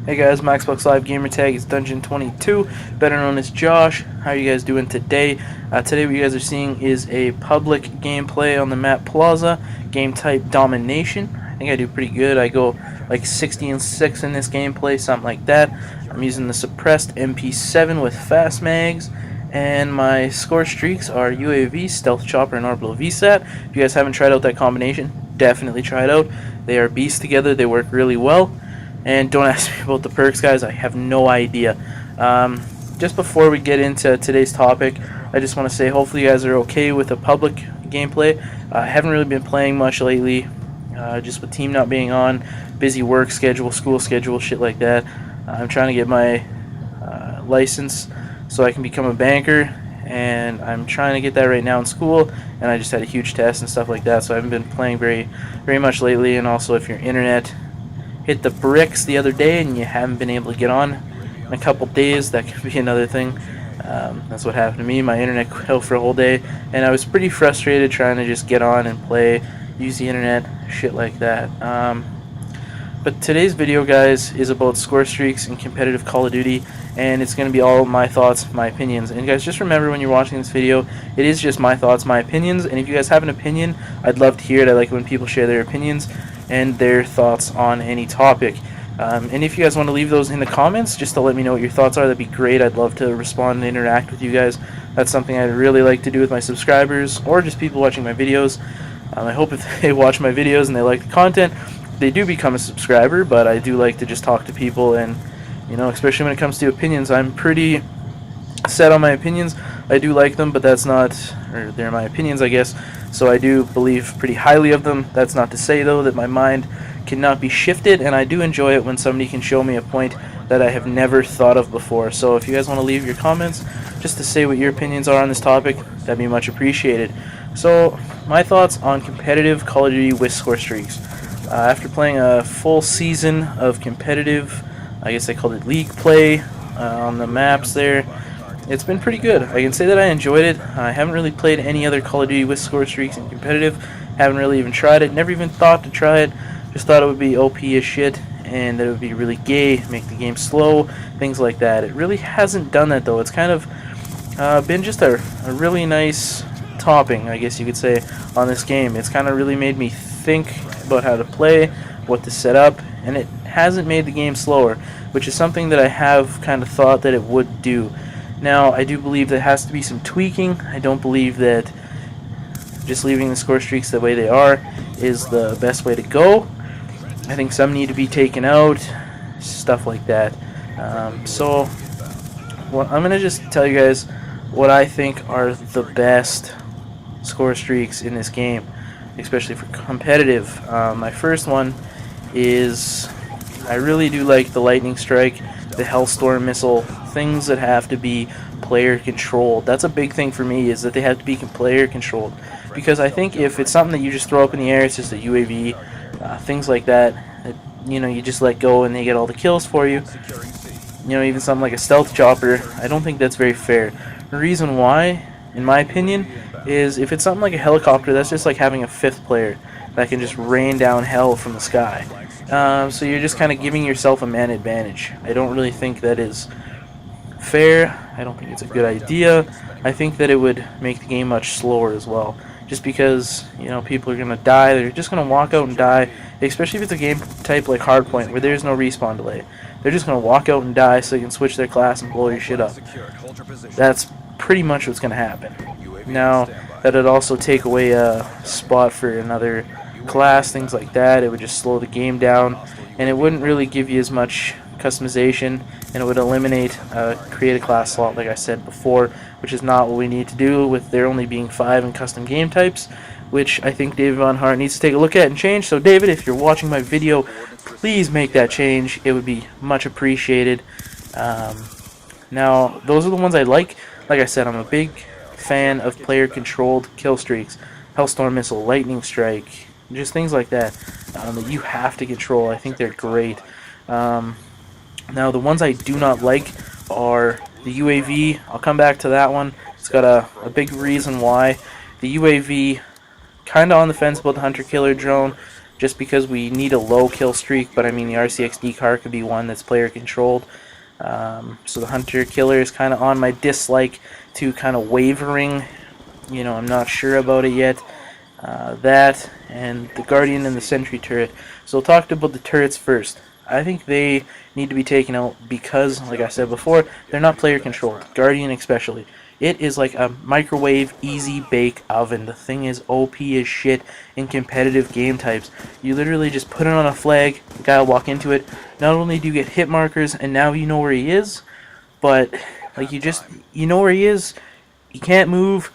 Hey guys, Maxbox Live Gamertag is Dungeon 22, better known as Josh. How are you guys doing today? Today what you guys are seeing is a public gameplay on the map Plaza, game type Domination. I think I do pretty good. I go like 60 and 6 in this gameplay, something like that. I'm using the suppressed MP7 with fast mags, and my score streaks are UAV, Stealth Chopper, and Orbital VSAT. If you guys haven't tried out that combination, definitely try it out. They are beasts together, they work really well. And don't ask me about the perks, guys. I have no idea. Just before we get into today's topic, I just want to say hopefully you guys are okay with the public gameplay. I haven't really been playing much lately, just with team not being on, busy work schedule, school schedule, shit like that. I'm trying to get my license so I can become a banker, and I'm trying to get that right now in school, and I just had a huge test and stuff like that, so I haven't been playing very much lately. And also, if your internet hit the bricks the other day and you haven't been able to get on in a couple days, that could be another thing. That's what happened to me. My internet quit out for a whole day, and I was pretty frustrated trying to just get on and play, use the internet, shit like that. But today's video, guys, is about score streaks and competitive Call of Duty, and it's going to be all my thoughts, my opinions. And guys, just remember when you're watching this video, it is just my thoughts, my opinions, and if you guys have an opinion, I'd love to hear it. I like when people share their opinions and their thoughts on any topic. And if you guys want to leave those in the comments just to let me know what your thoughts are, that'd be great. I'd love to respond and interact with you guys. That's something I'd really like to do with my subscribers or just people watching my videos. I hope if they watch my videos and they like the content, they do become a subscriber, but I do like to just talk to people, and especially when it comes to opinions, I'm pretty set on my opinions. I do like them, but that's not, or they're my opinions, I guess, so I do believe pretty highly of them. That's not to say, though, that my mind cannot be shifted, and I do enjoy it when somebody can show me a point that I have never thought of before. So if you guys want to leave your comments just to say what your opinions are on this topic, that'd be much appreciated. So my thoughts on competitive Call of Duty with score streaks. After playing a full season of competitive, I guess they called it league play, on the maps there, it's been pretty good. I can say that I enjoyed it. I haven't really played any other Call of Duty with score streaks and competitive. Haven't really even tried it. Never even thought to try it. Just thought it would be OP as shit, and that it would be really gay, make the game slow, things like that. It really hasn't done that, though. It's kind of been just a really nice topping, I guess you could say, on this game. It's kind of really made me think about how to play, what to set up, and it hasn't made the game slower, which is something that I have kind of thought that it would do. Now, I do believe there has to be some tweaking. I don't believe that just leaving the score streaks the way they are is the best way to go. I think some need to be taken out, stuff like that. So I'm going to just tell you guys what I think are the best score streaks in this game, especially for competitive. My first one is, I really do like the Lightning Strike, the Hellstorm missile, things that have to be player controlled. That's a big thing for me, is that they have to be player controlled, because I think if it's something that you just throw up in the air, it's just a UAV, things like that, you just let go and they get all the kills for you. Even something like a Stealth Chopper, I don't think that's very fair. The reason why, in my opinion, is if it's something like a helicopter, that's just like having a fifth player that can just rain down hell from the sky. So you're just kind of giving yourself a man advantage. I don't really think that is fair. I don't think it's a good idea. I think that it would make the game much slower as well. Just because, people are going to die. They're just going to walk out and die, especially if it's a game type like Hardpoint where there's no respawn delay. They're just going to walk out and die so they can switch their class and blow your shit up. That's pretty much what's going to happen. Now, that would also take away a spot for another class, things like that. It would just slow the game down, and it wouldn't really give you as much customization, and it would eliminate create a class slot, like I said before, which is not what we need to do, with there only being 5 in custom game types, which I think David Von Hart needs to take a look at and change. So David, if you're watching my video, please make that change. It would be much appreciated. Now, those are the ones I like. Like I said, I'm a big fan of player-controlled kill streaks, Hellstorm missile, Lightning Strike, just things like that that you have to control. I think they're great. Now, the ones I do not like are the UAV. I'll come back to that one. It's got a big reason why. The UAV, kind of on the fence about the hunter-killer drone, just because we need a low kill streak, but I mean the RCXD car could be one that's player controlled. So the Hunter Killer is kind of on my dislike to kind of wavering. You know, I'm not sure about it yet. That and the Guardian and the Sentry turret. So we'll talk about the turrets first. I think they need to be taken out because, like I said before, they're not player controlled. Guardian especially. It is like a microwave easy bake oven. The thing is OP as shit in competitive game types. You literally just put it on a flag, the guy will walk into it. Not only do you get hit markers and now you know where he is, but like you know where he is, he can't move.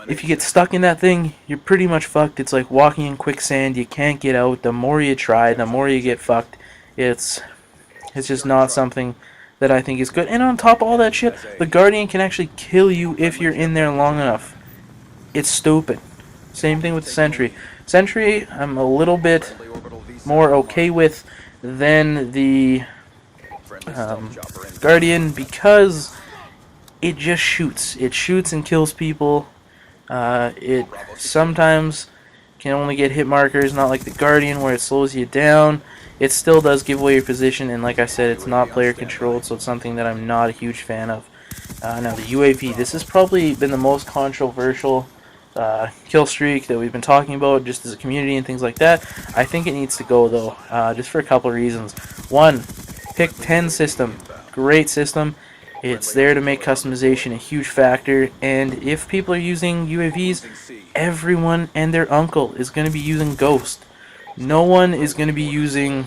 If you get stuck in that thing, you're pretty much fucked. It's like walking in quicksand. You can't get out. The more you try, the more you get fucked. It's just not something that I think is good. And on top of all that shit, the Guardian can actually kill you if you're in there long enough. It's stupid. Same thing with the Sentry. Sentry, I'm a little bit more okay with than the Guardian because it just shoots. It shoots and kills people. It sometimes can only get hit markers, not like the Guardian where it slows you down. It still does give away your position, and like I said, it's not player controlled, so it's something that I'm not a huge fan of. Now the UAV, this has probably been the most controversial kill streak that we've been talking about just as a community and things like that. I think it needs to go though, just for a couple of reasons. One, pick 10 system, great system. It's there to make customization a huge factor, and if people are using UAVs, everyone and their uncle is going to be using Ghost. No one is going to be using,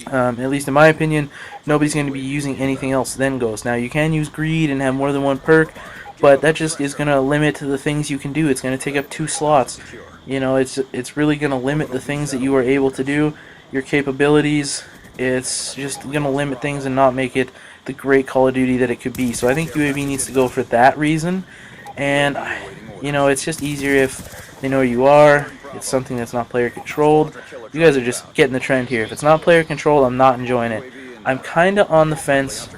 at least in my opinion, nobody's going to be using anything else than Ghost. Now, you can use Greed and have more than one perk, but that just is going to limit the things you can do. It's going to take up 2 slots. You know, it's really going to limit the things that you are able to do, your capabilities. It's just going to limit things and not make it the great Call of Duty that it could be. So I think UAV needs to go for that reason. And, you know, it's just easier if they know where you are. It's something that's not player controlled. You guys are just getting the trend here. If it's not player controlled, I'm not enjoying it. I'm kind of on the fence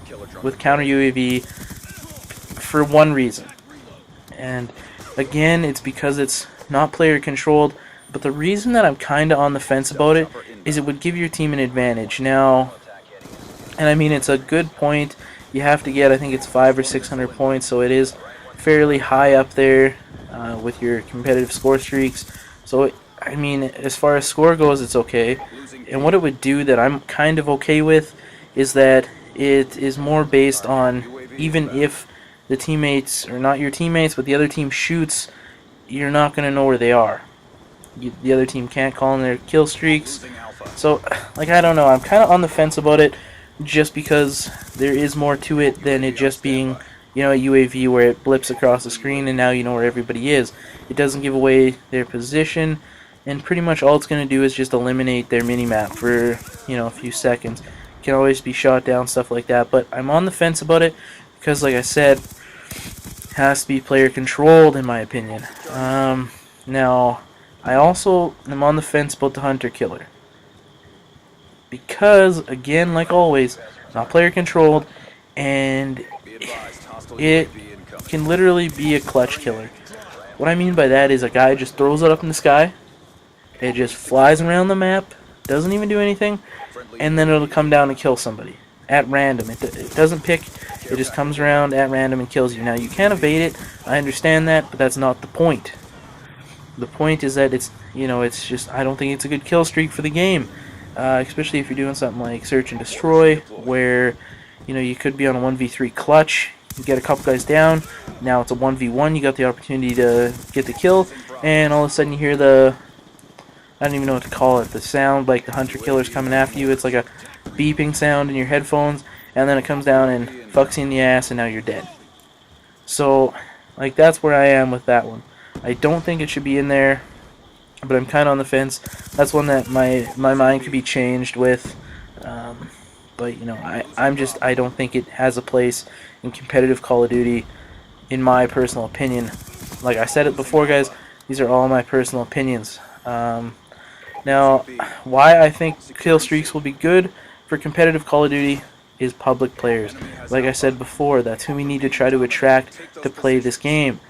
with counter UAV for one reason. And again, it's because it's not player controlled. But the reason that I'm kind of on the fence about it is it would give your team an advantage. Now, and I mean, it's a good point. You have to get, I think it's 500 or 600 points, so it is fairly high up there with your competitive score streaks. So, I mean, as far as score goes, it's okay. And what it would do that I'm kind of okay with is that it is more based on, even if the teammates, or not your teammates, but the other team shoots, you're not going to know where they are. The other team can't call in their kill streaks. So, like, I don't know. I'm kind of on the fence about it just because there is more to it than it just being, you know, a UAV where it blips across the screen and now you know where everybody is. It doesn't give away their position, and pretty much all it's going to do is just eliminate their minimap for, you know, a few seconds. It can always be shot down, stuff like that, but I'm on the fence about it because, like I said, it has to be player controlled in my opinion. Now, I also am on the fence about the Hunter Killer. Because, again, like always, not player controlled, and it can literally be a clutch killer. What I mean by that is a guy just throws it up in the sky, it just flies around the map, doesn't even do anything, and then it'll come down and kill somebody at random. It doesn't pick, it just comes around at random and kills you. Now, you can evade it, I understand that, but that's not the point. The point is that it's, you know, it's just, I don't think it's a good kill streak for the game. Especially if you're doing something like Search and Destroy, where, you know, you could be on a 1v3 clutch, you get a couple guys down, now it's a 1v1, you got the opportunity to get the kill, and all of a sudden you hear the, I don't even know what to call it, the sound like the Hunter Killer's coming after you. It's like a beeping sound in your headphones, and then it comes down and fucks you in the ass, and now you're dead. So, like, that's where I am with that one. I don't think it should be in there, but I'm kind of on the fence. That's one that my mind could be changed with. But, you know, I don't think it has a place in competitive Call of Duty, in my personal opinion. Like I said it before, guys, these are all my personal opinions. Now, why I think kill streaks will be good for competitive Call of Duty is public players. Like I said before, that's who we need to try to attract to play this game.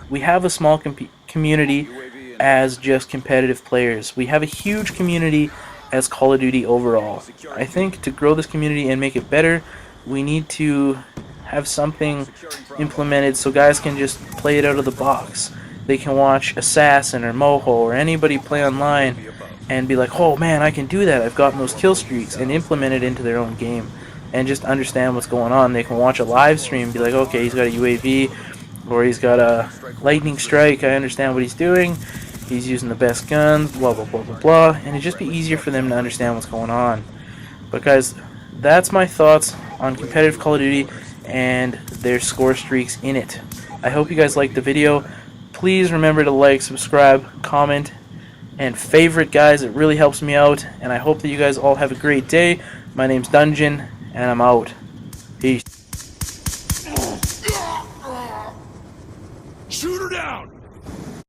We have a small community as just competitive players. We have a huge community as Call of Duty overall. I think to grow this community and make it better, we need to have something implemented so guys can just play it out of the box. They can watch Assassin or Moho or anybody play online and be like, oh man, I can do that, I've gotten those kill streaks, and implement it into their own game and just understand what's going on. They can watch a live stream and be like, okay, he's got a UAV or he's got a lightning strike, I understand what he's doing, he's using the best guns, blah blah blah blah blah, and it'd just be easier for them to understand what's going on. But guys, that's my thoughts on competitive Call of Duty and their score streaks in it. I hope you guys liked the video. Please remember to like, subscribe, comment, and favorite, guys. It really helps me out, and I hope that you guys all have a great day. My name's Dungeon, and I'm out.